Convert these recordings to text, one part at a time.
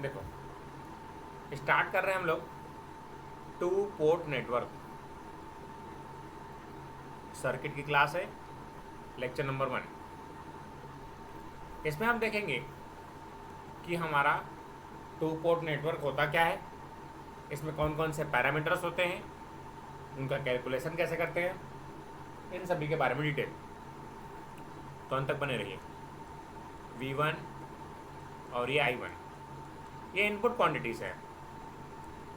देखो, स्टार्ट कर रहे हैं हम लोग टू पोर्ट नेटवर्क सर्किट की क्लास है, लेक्चर नंबर 1। इसमें हम देखेंगे कि हमारा टू पोर्ट नेटवर्क होता क्या है, इसमें कौन कौन से पैरामीटर्स होते हैं, उनका कैलकुलेशन कैसे करते हैं, इन सभी के बारे में डिटेल। तो अंत तक बने रहिए। V1 और ये I1 ये इनपुट क्वांटिटीज है।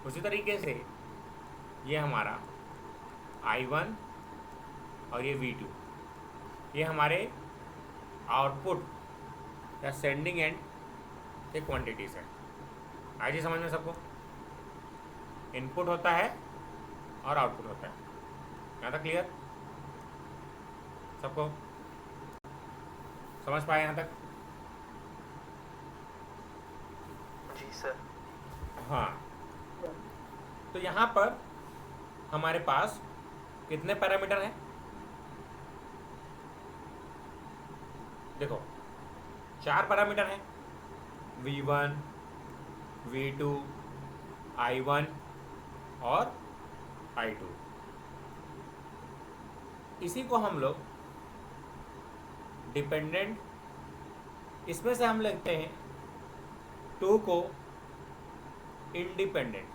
उसी तरीके से ये हमारा I1 और ये V2 ये हमारे आउटपुट या सेंडिंग एंड के क्वांटिटीज है। आज ही समझ में सबको, इनपुट होता है और आउटपुट होता है। यहाँ तक क्लियर सबको? समझ पाए यहाँ तक? जी सर। हाँ, तो यहाँ पर हमारे पास कितने पैरामीटर हैं? देखो, 4 पैरामीटर हैं, V1, V2, I1 और I2। इसी को हम लोग डिपेंडेंट, इसमें से हम लिखते हैं 2 को इंडिपेंडेंट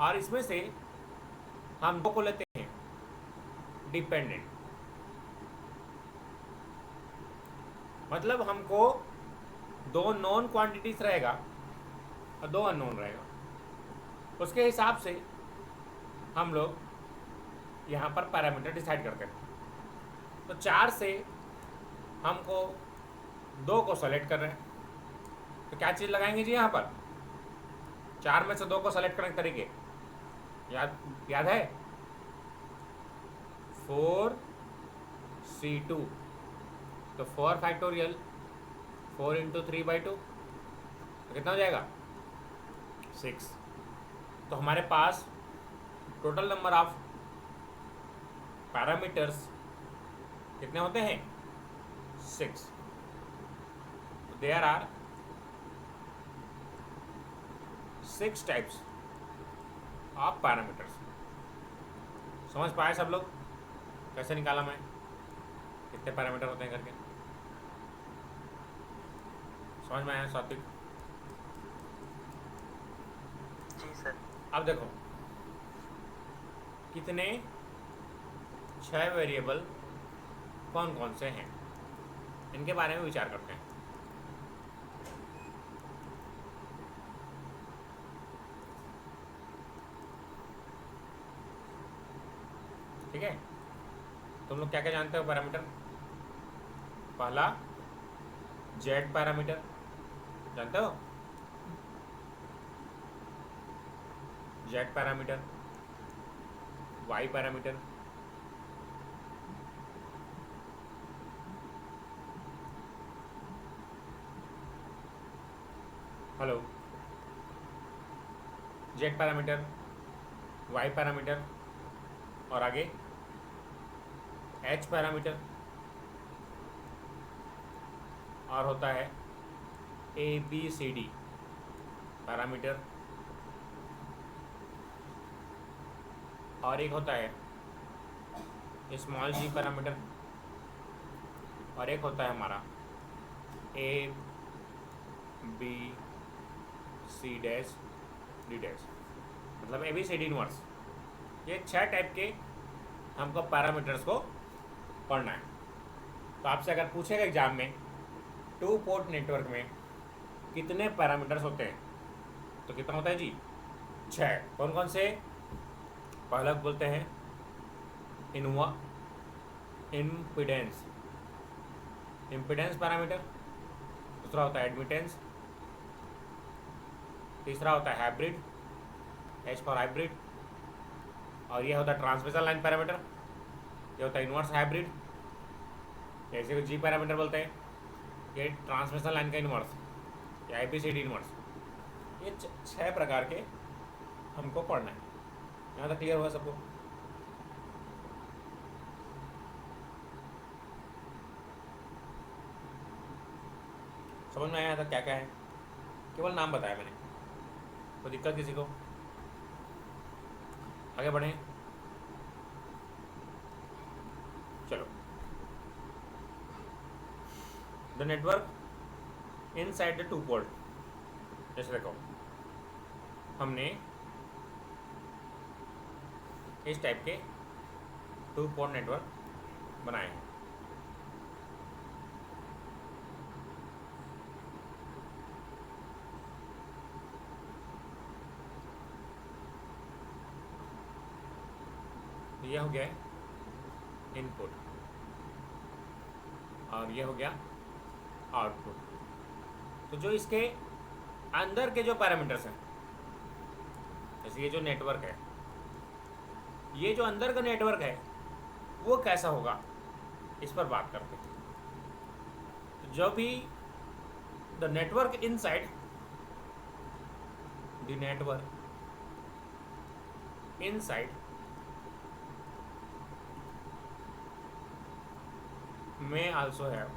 और इसमें से हम 2 को लेते हैं डिपेंडेंट। मतलब हमको 2 नॉन क्वांटिटीज रहेगा और 2 अननोन रहेगा। उसके हिसाब से हम लोग यहाँ पर पैरामीटर डिसाइड करते हैं। तो 4 से हमको 2 को सेलेक्ट कर रहे हैं, तो क्या चीज़ लगाएंगे जी यहाँ पर? 4 में से 2 को सेलेक्ट करने के तरीके याद है? 4C2, तो 4 फैक्टोरियल 4 × 3/2 तो कितना हो जाएगा? 6। तो हमारे पास टोटल नंबर ऑफ पैरामीटर्स कितने होते हैं? 6। तो there are 6 types of parameters. समझ पाए सब लोग कैसे निकाला मैं, कितने पैरामीटर होते हैं करके? समझ में आया सात्विक? जी सर। अब देखो कितने 6 वेरिएबल कौन कौन से हैं, इनके बारे में विचार करते हैं। ठीक है, तुम लोग क्या क्या जानते हो पैरामीटर? पहला जेड पैरामीटर जानते हो? Z parameter, Y parameter, hello, Z parameter, Y parameter और आगे एच पैरामीटर और होता है ABCD पैरामीटर और एक होता है स्मॉल g पैरामीटर और एक होता है हमारा ABCD', मतलब ABCD इनवर्स। ये 6 टाइप के हमको पैरामीटर्स को पढ़ना है। तो आपसे अगर पूछेगा एग्जाम में 2 पोर्ट नेटवर्क में कितने पैरामीटर्स होते हैं, तो कितना होता है जी? 6। कौन कौन से? पहला बोलते हैं इम्पीडेंस पैरामीटर, दूसरा होता है एडमिटेंस, तीसरा होता है हाइब्रिड, H फॉर हाइब्रिड, और ये होता है ट्रांसमिशन लाइन पैरामीटर, ये होता है इनवर्स हाइब्रिड, जैसे को G पैरामीटर बोलते हैं, ये ट्रांसमिशन लाइन का इनवर्स या ABCD इनवर्स। ये 6 प्रकार के हमको पढ़ना है। यहाँ तक क्लियर हुआ सबको? समझ में आया था क्या क्या है? केवल नाम बताया मैंने, कोई दिक्कत किसी को? आगे बढ़ें, चलो। The network inside the two port, जैसे देखो हमने इस टाइप के टू पोर्ट नेटवर्क बनाए हैं। ये हो गया है इनपुट और ये हो गया आउटपुट। तो जो इसके अंदर के जो पैरामीटर्स हैं, जैसे ये जो नेटवर्क है, ये जो अंदर का नेटवर्क है वो कैसा होगा, इस पर बात करते हैं। तो जो भी the network inside the network inside may also have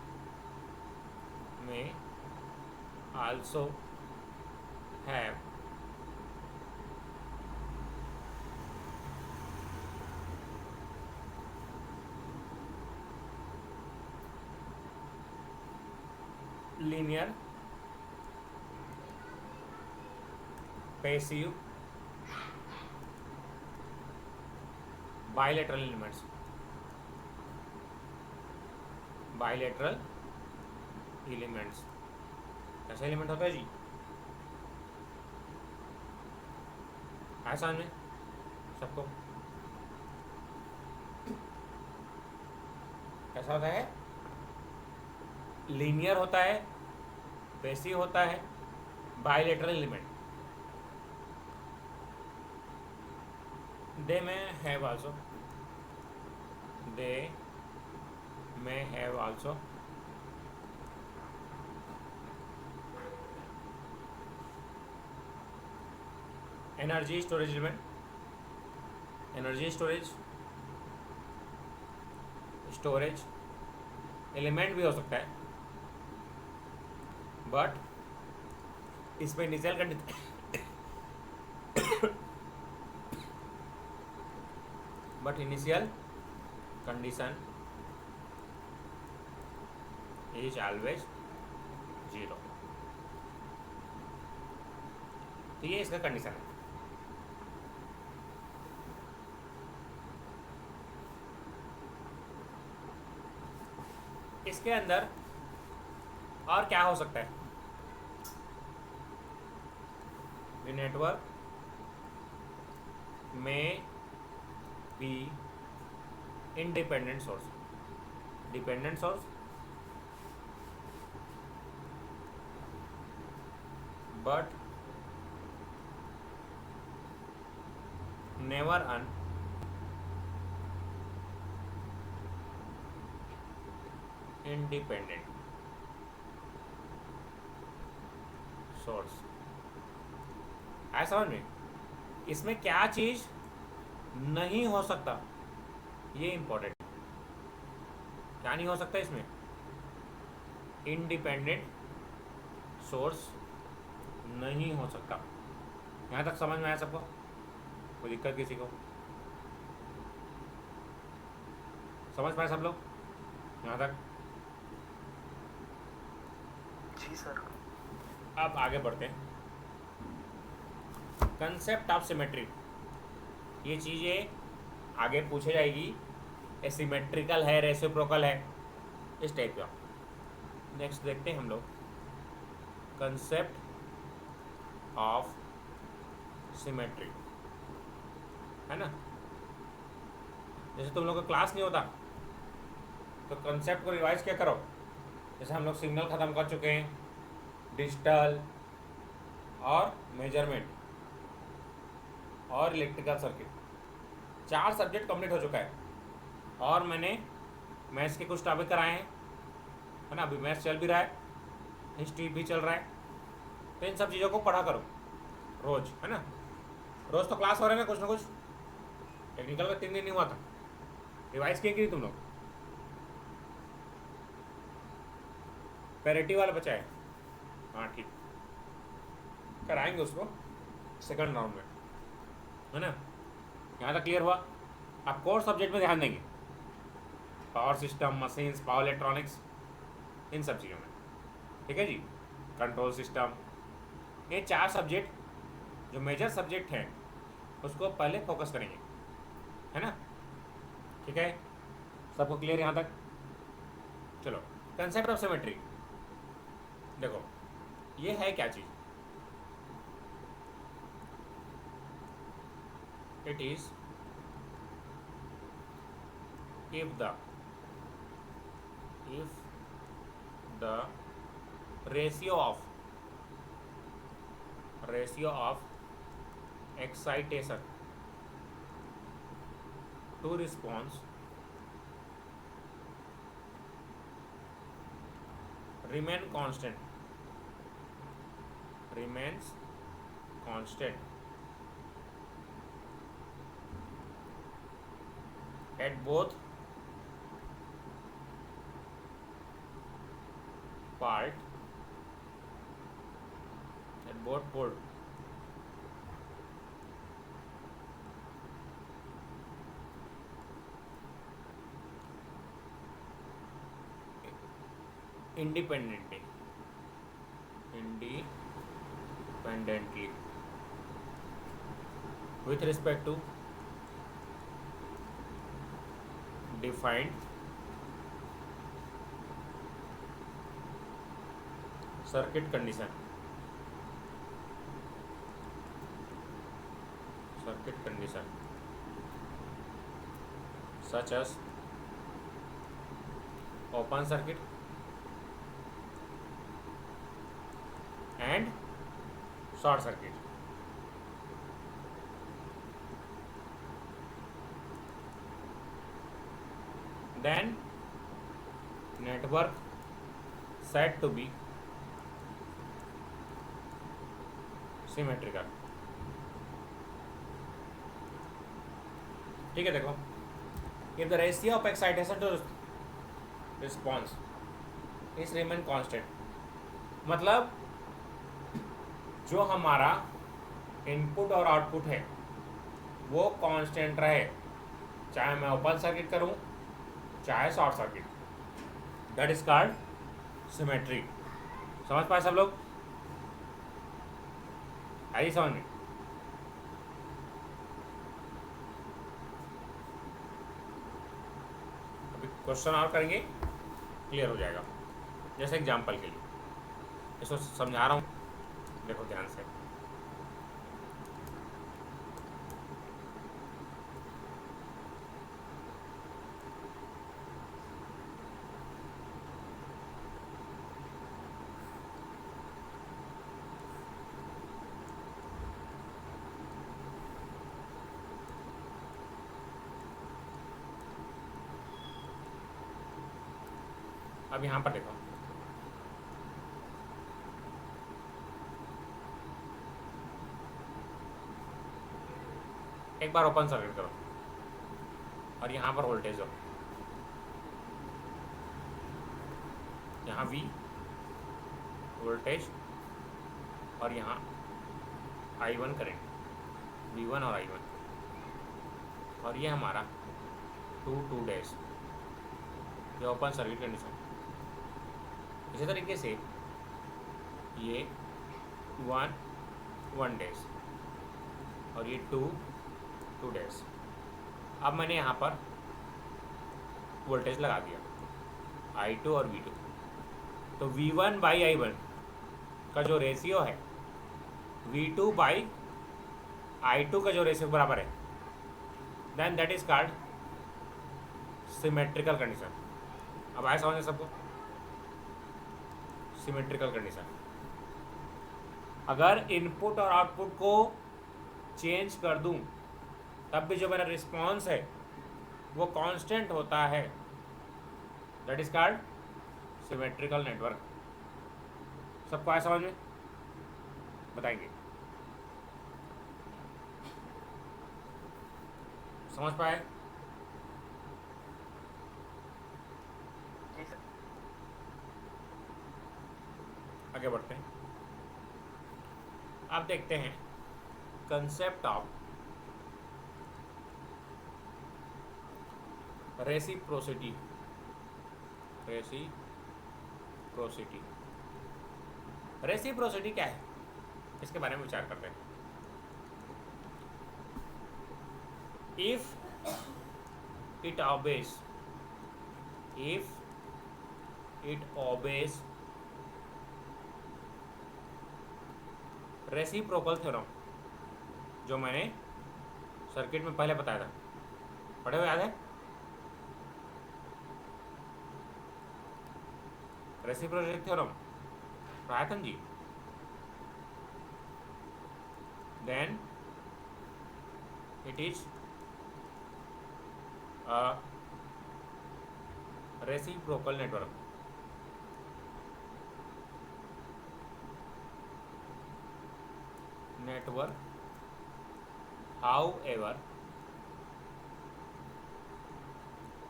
linear, passive, bilateral elements. Bilateral elements कैसा एलिमेंट होता है जी? है समझ में सबको? कैसा होता है? लीनियर होता है, पैसिव होता है, bilateral element. They may have also may have also energy storage element, energy storage element भी हो सकता है, बट इसमें इनिशियल कंडीशन is always 0। तो ये इसका कंडीशन है। इसके अंदर और क्या हो सकता है? द नेटवर्क में be independent source, dependent source, but never an independent source। ऐसा समझ में? इसमें क्या चीज नहीं हो सकता, ये इंपॉर्टेंट। क्या नहीं हो सकता इसमें? इंडिपेंडेंट सोर्स नहीं हो सकता। यहाँ तक समझ में आया सबको? कोई दिक्कत किसी को? समझ पाए सब लोग यहाँ तक? जी सर। अब आगे बढ़ते हैं। कंसेप्ट ऑफ सिमेट्री, ये चीज़ें आगे पूछे जाएगी। ये सिमेट्रिकल है, रेसिप्रोकल है, इस टाइप का। नेक्स्ट देखते हैं हम लोग कंसेप्ट ऑफ सिमेट्री, है ना। जैसे तुम लोग का क्लास नहीं होता तो कंसेप्ट को रिवाइज क्या करो। जैसे हम लोग सिग्नल ख़त्म कर चुके हैं, डिजिटल और मेजरमेंट और इलेक्ट्रिकल सर्किट, 4 सब्जेक्ट कंप्लीट हो चुका है। और मैंने मैथ्स के कुछ टॉपिक कराए हैं, है ना। अभी मैथ्स चल भी रहा है, हिस्ट्री भी चल रहा है। तो इन सब चीज़ों को पढ़ा करो रोज़, है ना। रोज़ तो क्लास हो रहे हैं कुछ ना कुछ। टेक्निकल का 3 दिन नहीं हुआ था, रिवाइज किए कि नहीं तुम लोग? पैरिटी वाला बचा है, हाँ ठीक, कराएंगे उसको सेकंड राउंड में, है ना। यहाँ तक क्लियर हुआ। आप कोर सब्जेक्ट में ध्यान देंगे, power system, machines, power electronics, इन सब चीज़ों में, ठीक है जी। कंट्रोल सिस्टम, ये 4 सब्जेक्ट जो मेजर सब्जेक्ट हैं उसको पहले फोकस करेंगे, है ना, ठीक है। सबको क्लियर यहाँ तक? चलो, कंसेप्ट ऑफ सिमेट्री देखो, ये है क्या चीज़? It is if the ratio of excitation to response remains constant at both pole independently with respect to defined circuit condition such as open circuit and short circuit. Then network said to be symmetrical. ठीक है, देखो, if the ratio of excitation to response is remain constant, मतलब जो हमारा input और output है वो constant रहे, चाहे मैं ओपन सर्किट करूं चाहे short circuit, that is called symmetry. समझ पाए सब लोग? आई समझ में? अभी क्वेश्चन और करेंगे, क्लियर हो जाएगा। जैसे एग्जांपल के लिए इसको समझा रहा हूँ, देखो ध्यान से। अब यहाँ पर देखो, एक बार ओपन सर्किट करो और यहाँ पर वोल्टेज हो, यहाँ V वोल्टेज और यहाँ I1 करेंट, V1 और I1, और ये हमारा 2 डैश, ये ओपन सर्किट कंडीशन। इसी तरीके से ये 1 डैश और ये 2 डैश। अब मैंने यहाँ पर वोल्टेज लगा दिया I2 और V2, तो V1 बाई I1 का जो रेशियो है V2 बाई I2 का जो रेशियो बराबर है, then that is called symmetrical condition. अब आए समझ सबको? सिमेट्रिकल कंडीशन, अगर इनपुट और आउटपुट को चेंज कर दूं तब भी जो मेरा रिस्पॉन्स है वो कांस्टेंट होता है, that is called symmetrical network. सबको आया समझ में? बताएंगे, समझ पाए? जी सर। आगे बढ़ते हैं। अब देखते हैं concept of reciprocity. Reciprocity reciprocity क्या है, इसके बारे में विचार करते हैं। If it obeys if it obeys reciprocal theorem, जो मैंने सर्किट में पहले बताया था, पढ़े हुए याद है? रेसिप्रोसिटी थ्योरम रायतन जी। Then it is reciprocal network. However,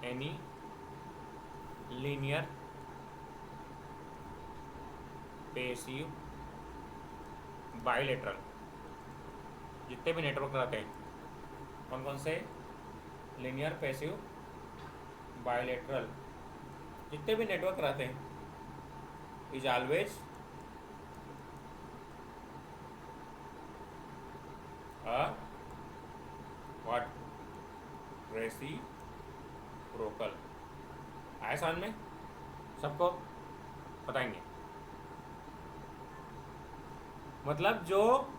any linear passive bilateral, जितने भी नेटवर्क रहते हैं, कौन कौन से? लीनियर पैसिव बायलेटरल, जितने भी नेटवर्क रहते हैं, इज ऑलवेज व्हाट? रेसिप्रोकल। आया समझ में? सबको बताएंगे। मतलब जो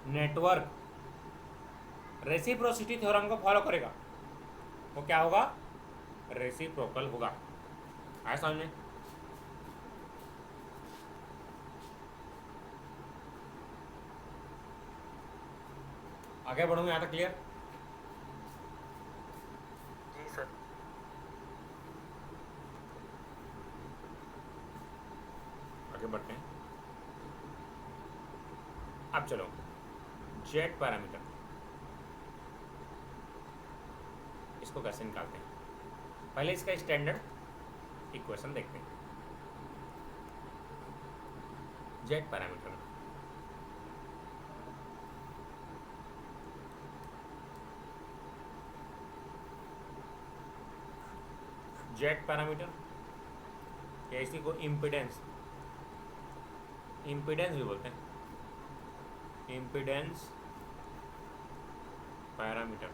नेटवर्क रेसिप्रोसिटी थ्योरम को फॉलो करेगा वो क्या होगा? रेसिप्रोकल होगा। आया समझ में? आगे बढ़ूंगा, यहाँ तक क्लियर? जी सर। आगे बढ़ते हैं। अब चलो जेड पैरामीटर, इसको कैसे निकालते हैं? पहले इसका स्टैंडर्ड इक्वेशन देखते हैं। जेड पैरामीटर, जेड पैरामीटर या इसी को इम्पिडेंस भी बोलते हैं, इम्पिडेंस पैरामीटर।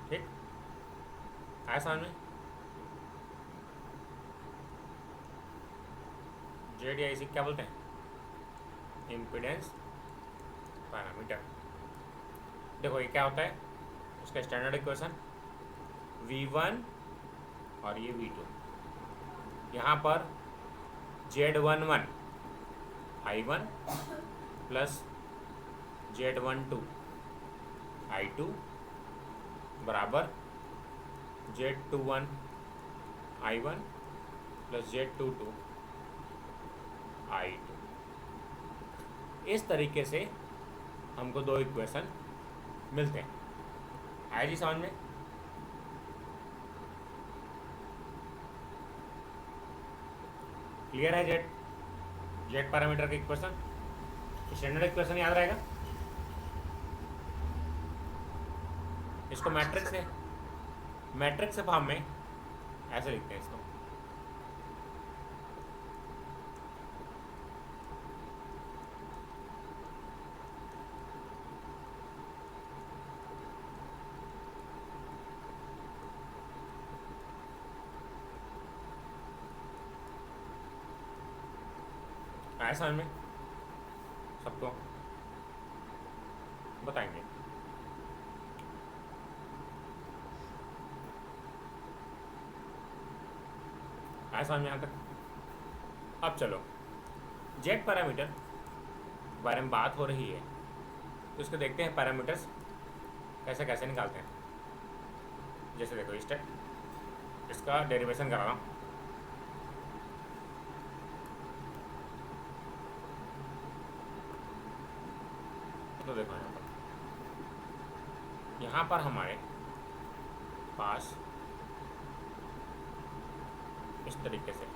ठीक, आया समझ में? जेड या इसी क्या बोलते हैं? Impedance parameter. देखो ये क्या होता है, उसका स्टैंडर्ड इक्वेशन V1 और ये V2। यहाँ पर Z11 I1 plus Z12 I2 बराबर Z21 I1 plus Z22 I2। इस तरीके से हमको दो इक्वेशन मिलते हैं। आया जी समझ में? क्लियर है? जेड पैरामीटर का इक्वेशन, स्टैंडर्ड इक्वेशन याद रहेगा। इसको मैट्रिक्स फॉर्म में ऐसे लिखते हैं इसको। आया समझ में? सबको बताएंगे। आया समझ में यहाँ तक? अब चलो जेड पैरामीटर बारे में बात हो रही है तो इसको देखते हैं पैरामीटर्स कैसे कैसे निकालते हैं। जैसे देखो इसका डेरिवेशन कर रहा हूँ। तो देखो यहाँ पर हमारे पास इस तरीके से।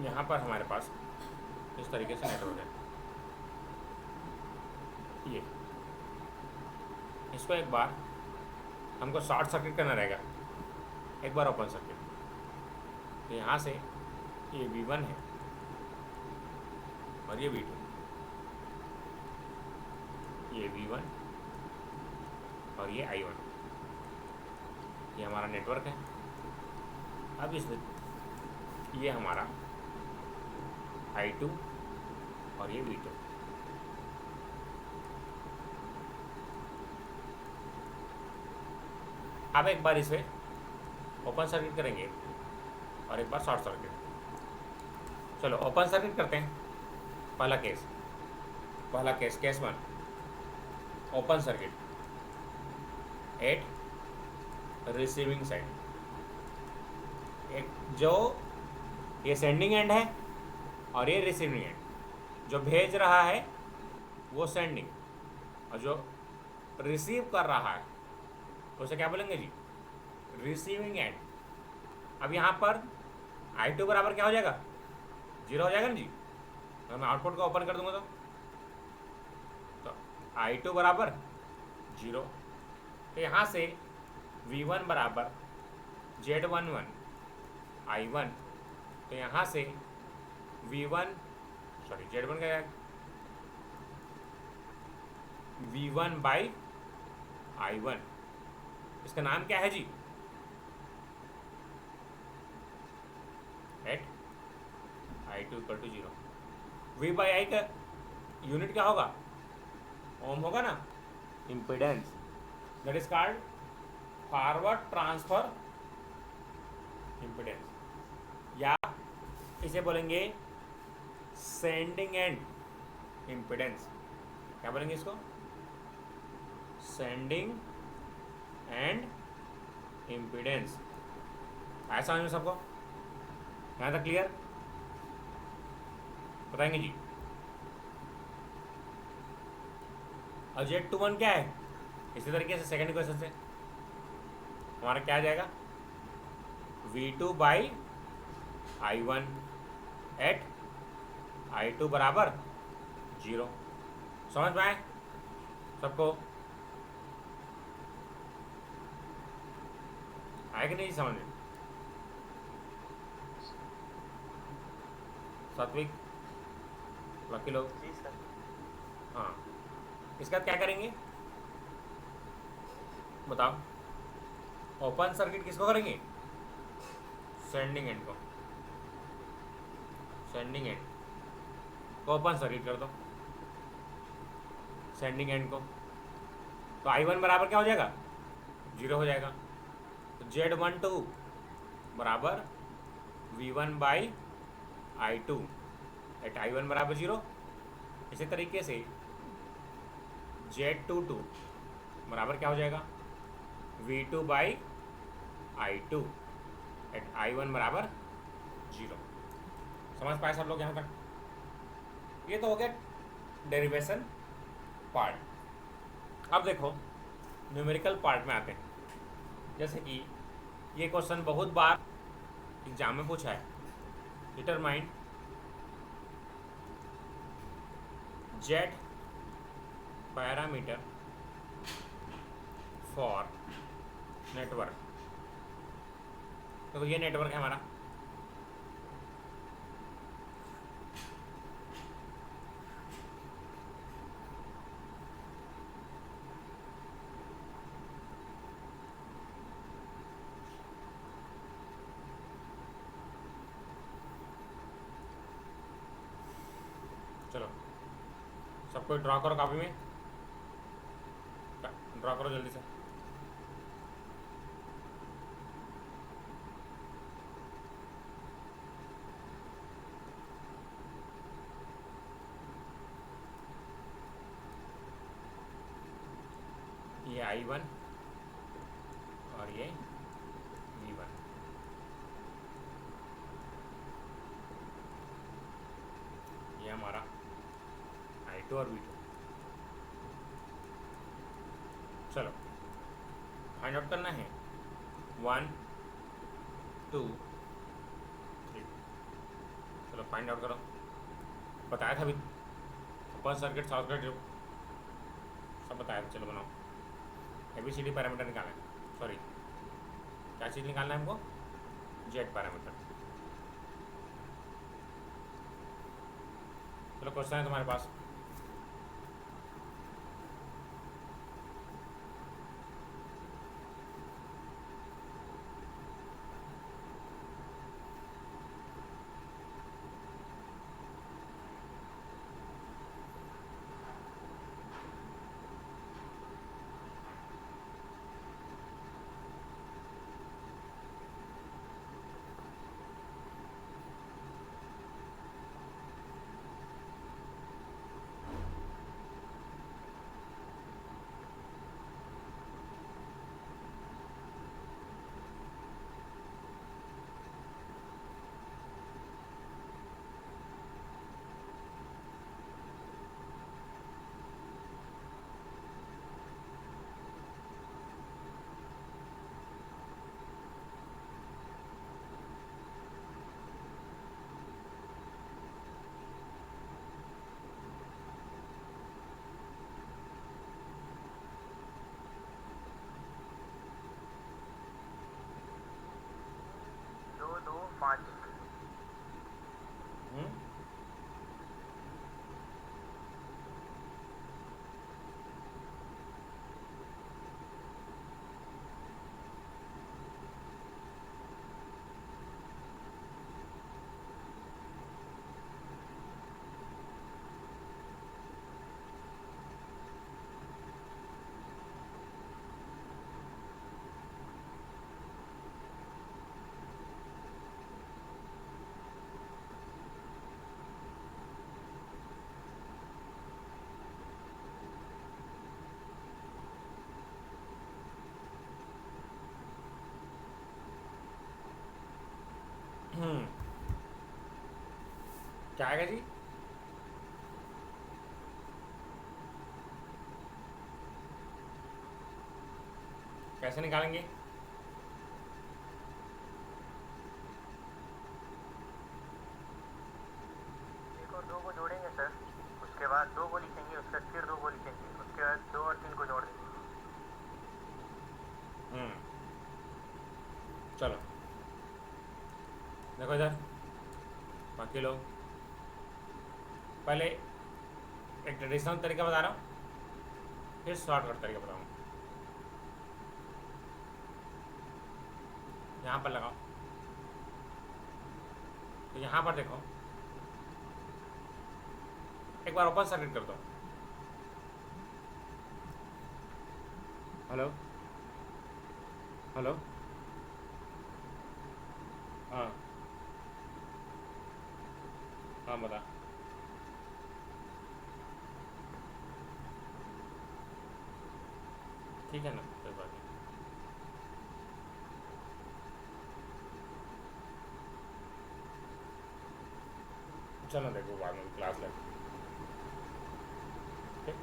यहाँ पर हमारे पास इस तरीके से नेटवर्क है। ये इसको एक बार हमको शॉर्ट सर्किट करना रहेगा, एक बार ओपन सर्किट। तो यहाँ से ये V1 है और ये V2, ये V1 और ये I1, ये हमारा नेटवर्क है। अब इस ये हमारा I2 और ये V2। अब एक बार इसे ओपन सर्किट करेंगे और एक बार शॉर्ट सर्किट। चलो ओपन सर्किट करते हैं। पहला case case 1, open circuit eight receiving side. एक जो ये सेंडिंग एंड है और ये रिसीविंग एंड, जो भेज रहा है वो सेंडिंग और जो रिसीव कर रहा है तो उसे क्या बोलेंगे जी, रिसीविंग एंड। अब यहाँ पर I2 बराबर क्या हो जाएगा, 0 हो जाएगा ना जी। अगर मैं आउटपुट को ओपन कर दूंगा तो I2 बराबर 0। तो यहाँ से V1 बराबर Z11 I1। तो यहाँ से Z1 क्या है, V1 बाई I1। इसका नाम क्या है जी, at I2 equal to 0। V by I का यूनिट क्या होगा, ओम होगा ना, impedance. That is called forward transfer impedance, या इसे बोलेंगे सेंडिंग एंड इम्पिडेंस। क्या बोलेंगे इसको, सेंडिंग एंड इम्पिडेंस। ऐसा समझ में सबको, यहाँ तक क्लियर, बताएंगे जी। और Z21 क्या है, इसी तरीके से सेकेंड क्वेश्चन से हमारा क्या आ जाएगा, V2 by I1 eight I2 बराबर 0। समझ में आए सबको, आए कि नहीं समझ में। सात्विक, बाकी लोग, जी सर। हाँ। इसका क्या करेंगे बताओ, ओपन सर्किट किसको करेंगे, सेंडिंग एंड को। सेंडिंग एंड को ओपन सर्किट कर दो, सेंडिंग एंड को। तो I1 बराबर क्या हो जाएगा, 0 हो जाएगा। तो Z12 बराबर V1 by I2 eight I1 बराबर 0। इसी तरीके से Z22 बराबर क्या हो जाएगा, V2 by I2 eight I1 बराबर 0। समझ पाए सब लोग यहाँ तक। ये तो हो गया डेरिवेशन पार्ट। अब देखो न्यूमेरिकल पार्ट में आते हैं। जैसे कि ये क्वेश्चन बहुत बार एग्जाम में पूछा है, determine Z parameter for network. तो ये नेटवर्क है हमारा, चलो सबको ड्रॉ करो, कॉपी में ड्रॉ करो जल्दी से। ये I1 और ये V1। ये हमारा I2 और V2। चलो फाइंड आउट करना है 1 2 3। चलो फाइंड आउट करो। बताया था अभी ओपन सर्किट शॉर्ट सर्किट सब बताया था। चलो बनाओ। ABCD पैरामीटर निकालना है, सॉरी क्या चीज़ निकालना है हमको? Z parameter. चलो क्वेश्चन है तुम्हारे पास। दो दो पाँच। क्या आएगा जी? कैसे निकालेंगे? देखो, दो को जोड़ेंगे सर, उसके बाद दो को लिखेंगे, उसके बाद फिर दो को लिखेंगे, उसके बाद दो और तीन को जोड़ देंगे। चलो देखो इधर, बाकी लोग पहले एक ट्रेडिशनल तरीका बता रहा हूँ, फिर शॉर्टकट तरीका बताऊँगा। यहाँ पर लगाओ, तो यहाँ पर देखो, एक बार ओपन सर्किट कर दो। हेलो हेलो, हाँ हाँ बता। ठीक है ना, कोई बात नहीं। चलो देखो बाद में क्लास लग। ठीक।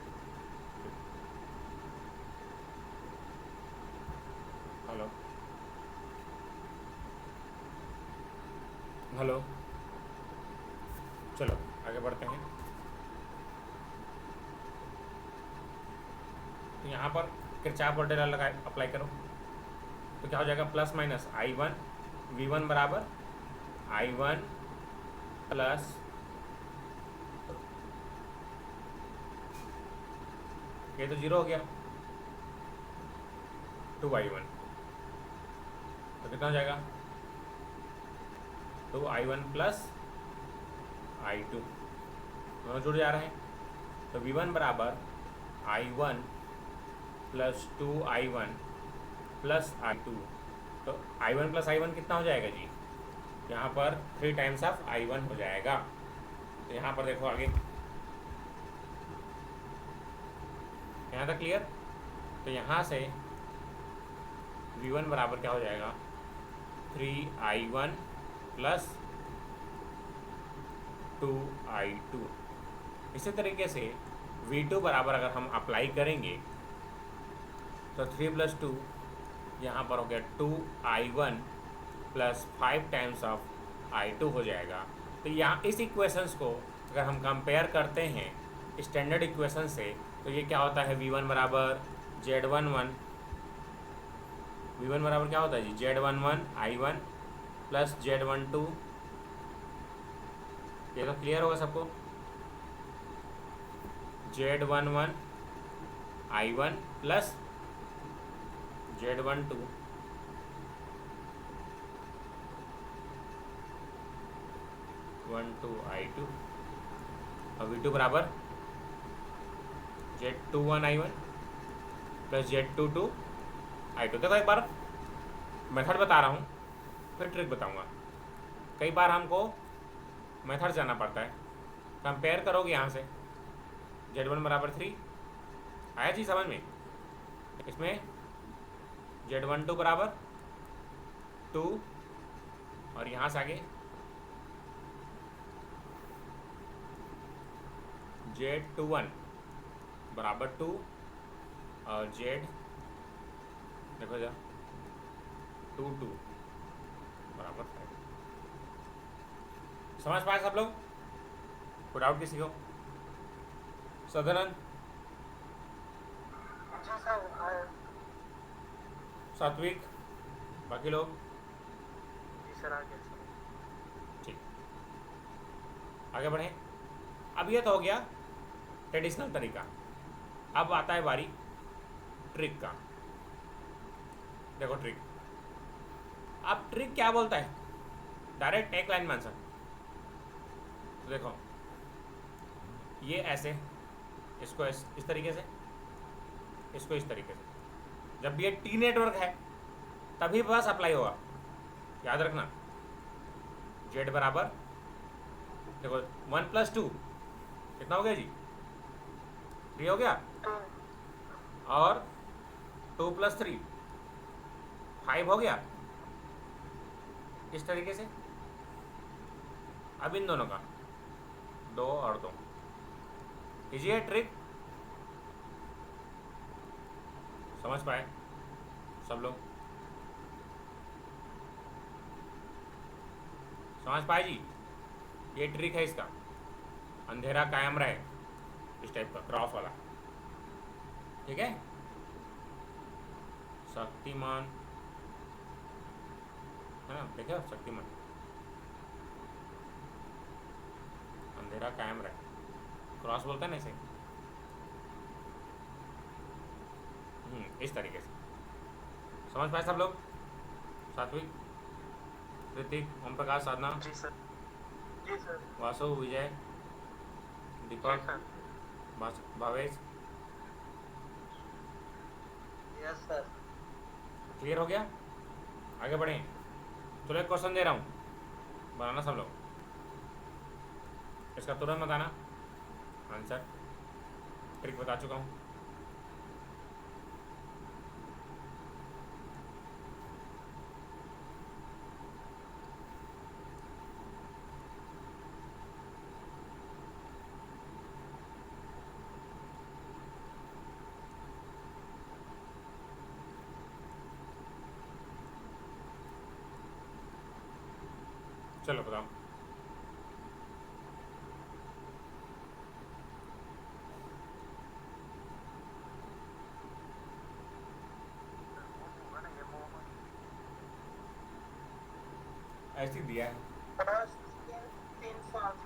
हेलो हेलो, चलो आगे बढ़ते हैं। तो यहाँ पर किरचॉफ वोल्टेज लॉ लगा अप्लाई करो, तो क्या हो जाएगा? प्लस माइनस I1 V1 बराबर I1 प्लस ये तो जीरो हो गया, 2I1, तो कितना हो जाएगा? 2I1 प्लस I2, दोनों जुड़ जा रहे हैं। तो V1 बराबर I1 plus 2I1 plus I2, तो I1 प्लस I1 कितना हो जाएगा जी? यहाँ पर 3 टाइम्स ऑफ I1 हो जाएगा। तो यहाँ पर देखो आगे, यहाँ तक क्लियर? तो यहाँ से V1 बराबर क्या हो जाएगा, 3I1 प्लस 2I2। इसी तरीके से V2 बराबर अगर हम अप्लाई करेंगे तो 3 + 2 यहाँ पर हो गया 2I1 plus 5 times of I2 हो जाएगा। तो यहाँ इस इक्वेशंस को अगर हम कंपेयर करते हैं स्टैंडर्ड इक्वेशन से तो ये क्या होता है, V1 बराबर Z11, V1 बराबर क्या होता है जी, Z11 I1 प्लस Z12। ये तो क्लियर होगा सबको, Z11 I1 plus Z12 I2 और V2 बराबर Z21 I1 plus Z22 I2। देखो एक बार मेथड बता रहा हूँ, फिर ट्रिक बताऊँगा। कई बार हमको मेथड जाना पड़ता है। कंपेयर करोगे यहाँ से Z1 बराबर 3, आया चीज़ समझ में। इसमें Z12 बराबर 2 और यहाँ से आगे Z21 बराबर 2 और Z देखो जा 22 बराबर 5। समझ पाए सब लोग? कोई डाउट किसी को? सदानंद, जी सर। सात्विक, बाकी लोग? जी सर, आ गया सर। ठीक, आगे बढ़ें। अब ये तो हो गया ट्रेडिशनल तरीका। अब आता है बारी ट्रिक का। देखो ट्रिक, अब ट्रिक क्या बोलता है, डायरेक्ट एक लाइन में आंसर। तो देखो ये ऐसे, इसको इस तरीके से, इसको इस तरीके से। जब ये टी नेटवर्क है तभी बस अप्लाई होगा, याद रखना। जेड बराबर देखो 1 + 2 कितना हो गया जी, 3 हो गया, और 2 + 3 5 हो गया। इस तरीके से अब इन दोनों का 2 और 2 कीजिए ट्रिक। समझ पाए सब लोग? समझ पाए जी? ये ट्रिक है इसका, अंधेरा कायम रहे, इस टाइप का क्रॉस वाला, ठीक है। शक्तिमान है ना, देखिए शक्तिमान, अंधेरा कायम रहे, क्रॉस बोलते हैं ना इसे। इस तरीके से समझ पाए सब लोग? सात्विक, ऋतिक, ओम प्रकाश, साधना, जी सर। जी सर। वासु, विजय, दीपक, भावेश, यस सर। क्लियर हो गया? आगे बढ़ें। चलो एक क्वेश्चन दे रहा हूँ, बनाना सब लोग। इसका तुरंत बताना आंसर। ट्रिक बता चुका हूँ। चलो बताओ। ऐसे दिया है। 3-7।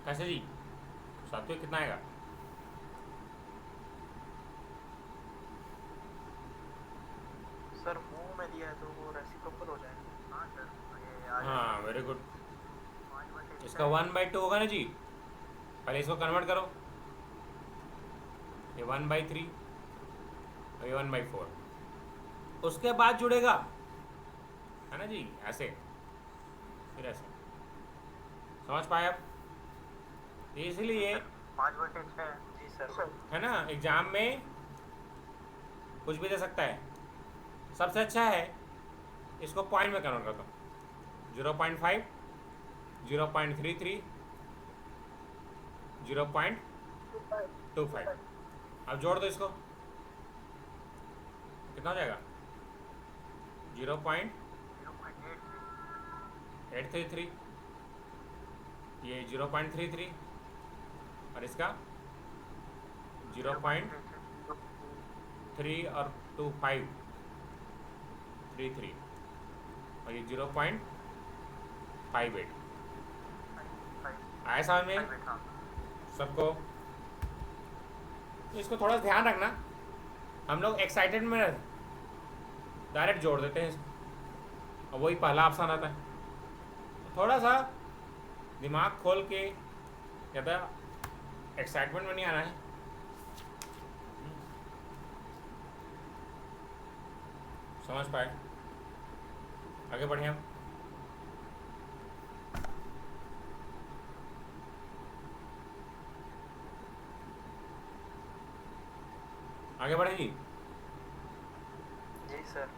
कैसे जी? सात्विक कितना आएगा? सर मुंह में दिया है तो वो रेसिप्रोकल हो जाएगा। हाँ सर, हाँ वेरी गुड। इसका 1/2 होगा ना जी, पहले इसको कन्वर्ट करो, ये 1/3, V1/4। उसके बाद जुड़ेगा, है ना जी, ऐसे, फिर ऐसे। समझ पाए आप? इसलिए 5 वोल्टेज है जी सर। है ना, एग्जाम में कुछ भी दे सकता है। सबसे अच्छा है इसको पॉइंट में कन्वर्ट करता हूँ। 0.5, 0.33, 0.25। अब जोड़ दो इसको, कितना हो जाएगा? 0.833, ये 0.33, और इसका 0.3 और 25, 33, और ये 0.58। आया समझ में सबको? तो इसको थोड़ा ध्यान रखना, हम लोग एक्साइटेड में डायरेक्ट जोड़ देते हैं इसको, और वही पहला ऑप्शन आता है। तो थोड़ा सा दिमाग खोल के, ज़्यादा एक्साइटमेंट में नहीं आना है। समझ पाए? आगे बढ़े हम। आगे बढ़े जी। जी सर।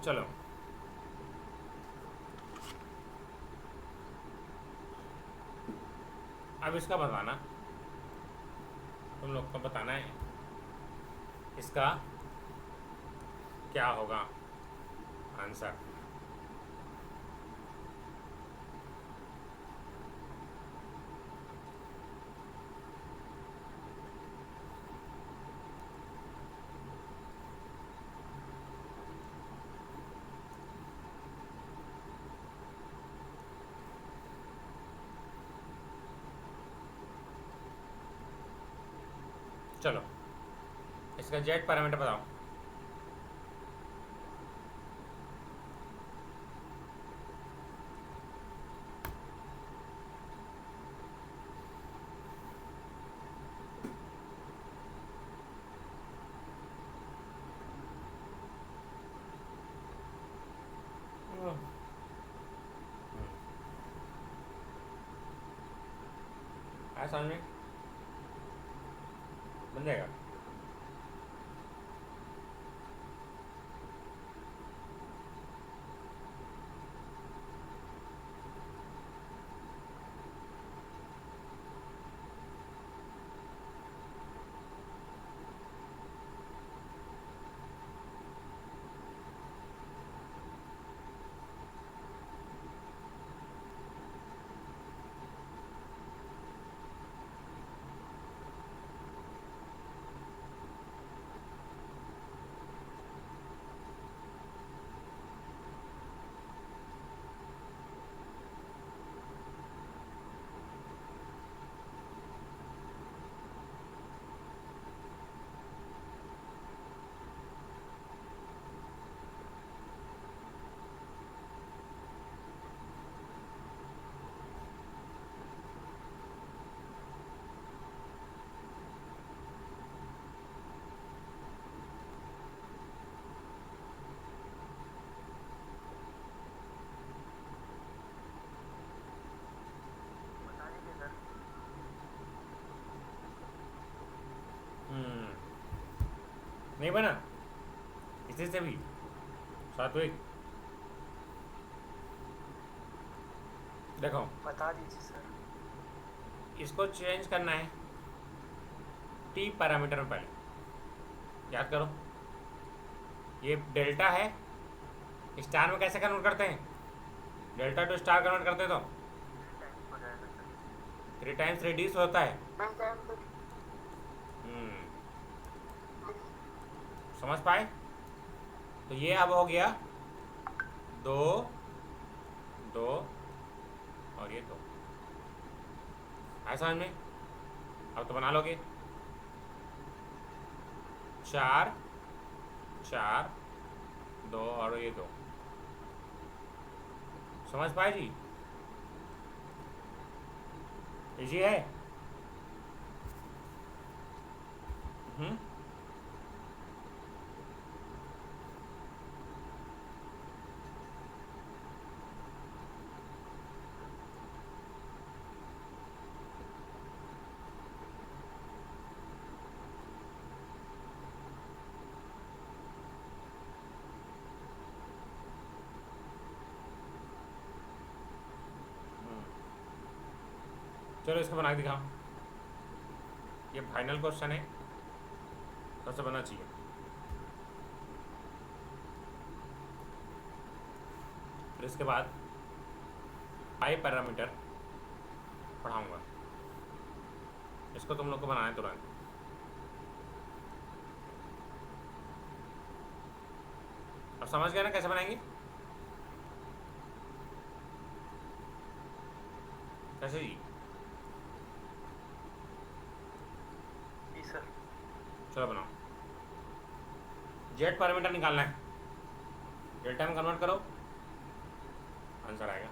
चलो, अब इसका बताना, तुम लोग को बताना है इसका क्या होगा आंसर। चलो, इसका जेड पैरामीटर बताओ। आया समझ में? बन जाएगा। बता दीजिए सर। नहीं बना इसी से भी सात्विक? देखो, बता दीजिए सर। इसको चेंज करना है टी पैरामीटर में। पहले याद करो, ये डेल्टा है, स्टार में कैसे कन्वर्ट करते हैं? डेल्टा टू स्टार कन्वर्ट करते तो टाइम्स हो जाएगा सर। 3 टाइम्स रेडियस होता है। समझ पाए? तो ये अब हो गया 2, 2 और ये 2। आया समझ में? अब तो बना लोगे। 4, 4, 2 और ये 2। समझ पाए जी? इजी है। हम्म। चलो इसको बना के दिखाओ। ये फाइनल क्वेश्चन है, कैसे बनना चाहिए। फिर इसके बाद 5 पैरामीटर पढ़ाऊंगा, इसको तुम लोग को बनाना है तुरंत। अब समझ गए ना कैसे बनाएंगे? कैसे जी? जी सर। चलो बनाओ। जेड पैरामीटर निकालना है, डेल्टा में कन्वर्ट करो, आंसर आएगा।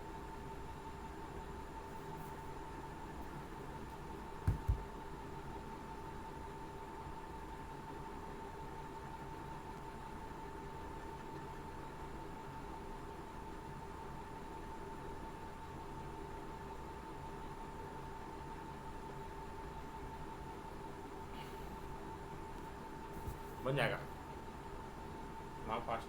बन जाएगा, नाउ फास्ट।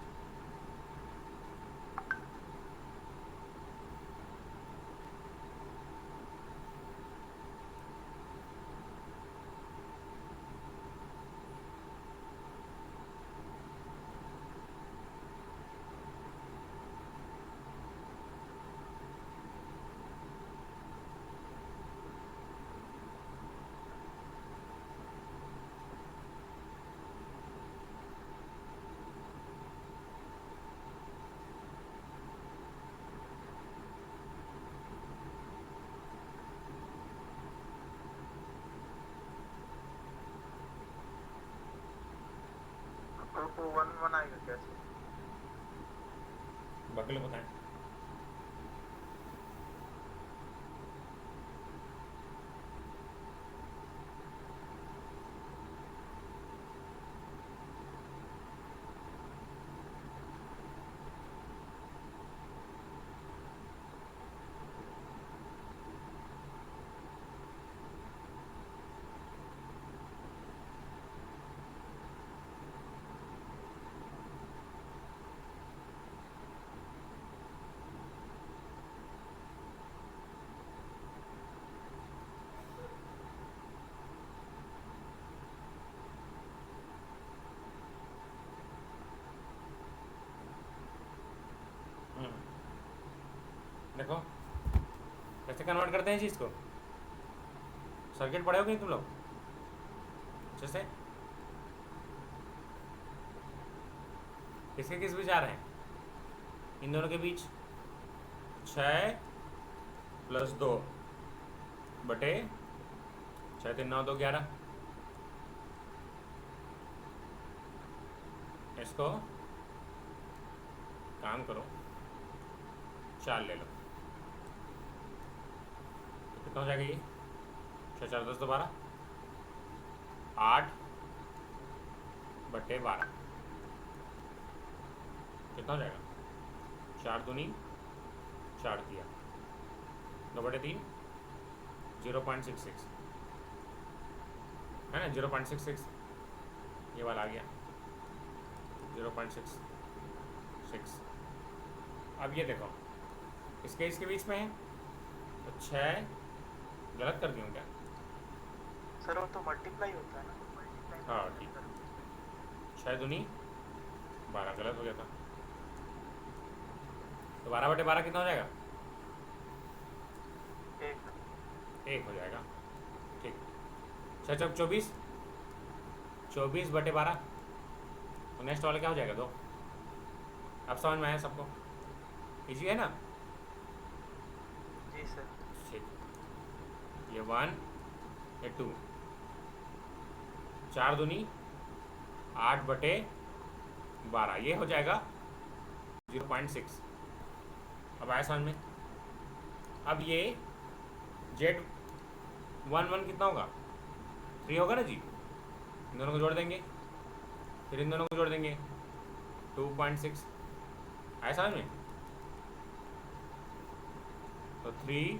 तो 1 1 आएगा कैसे? बाकी लोग बताएं। देखो कैसे कन्वर्ट करते हैं चीज़ को। सर्किट पढ़े हो कि तुम लोग अच्छे से? किसके किस बीच आ रहे हैं? इन दोनों के बीच 6 + 2 बटे 6 3 9 2 11। इसको काम करो, 4 ले लो तो कितना हो जाएगा ये? 6 4 10 12, 8 बटे 12 कितना हो जाएगा? 4 दूनी 4 दिया, 2 बटे 3 0.66 है ना, 0.66 ये वाला आ गया 0.66। अब ये देखो इसके बीच में है तो 6 गलत कर दी हूँ क्या? सर वो तो मल्टीप्लाई होता है ना। हाँ ठीक है, 6 दूनी 12 गलत हो गया था, तो 12 बटे 12 कितना हो जाएगा? 1। 1 हो जाएगा। ठीक, 6 चौक 24, 24/12, तो नेक्स्ट वाला क्या हो जाएगा 2। अब समझ में आया सबको? इजी है ना? जी सर। ठीक, ये 1, ये 2, 4 दूनी 8/12, ये हो जाएगा 0.6। अब आया समझ में? अब ये Z11 कितना होगा? 3 होगा ना जी। इन दोनों को जोड़ देंगे, फिर इन दोनों को जोड़ देंगे, 2.6। आया समझ में? तो 3,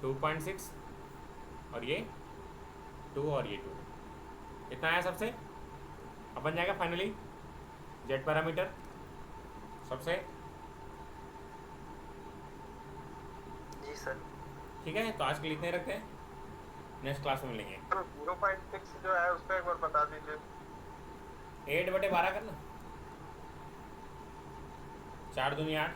2.6 और ये 2 और ये 2, कितना आया सबसे? अब बन जाएगा फाइनली जेड पैरामीटर सबसे। जी सर। ठीक है, तो आज के लिए इतने रखते हैं, नेक्स्ट क्लास में मिलेंगे। 0.6 जो है उसका एक बार बता दीजिए। 8/12 करना, 4 दूनी 8,